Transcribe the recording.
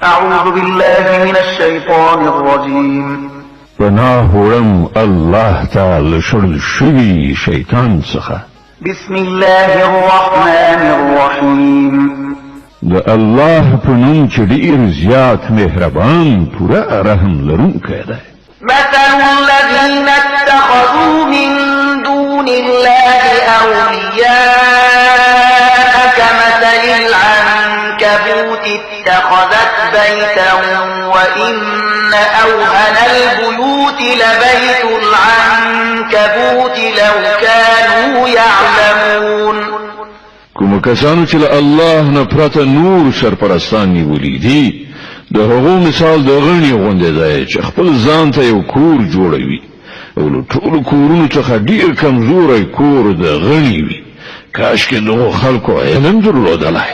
أعوذ بالله من الشيطان الرجيم. پناه وړم الله تعالی شړل شوي شیطان څخه. بسم الله الرحمن الرحيم. د الله په نوم چې ډېر زیات مهربان پوره رحم لرونکی دی. مثل الذين اتخذوا من دون الله أولياء كمثل العنكبوت اتخذت بيتا وإن أوهن البيوت لبيت العنكبوت لو كانوا يعلمون. کوم کسانو چې الله نه پرته نور سرپرستان نیولي دي د هغو مثال د غني غونډه دی چې خپل ځان ته یو کور جوړوي او له ټولو کورونو څخه ډیر کمزوری کور د غني وي. کاش کې نو خلکو علم درلودلای.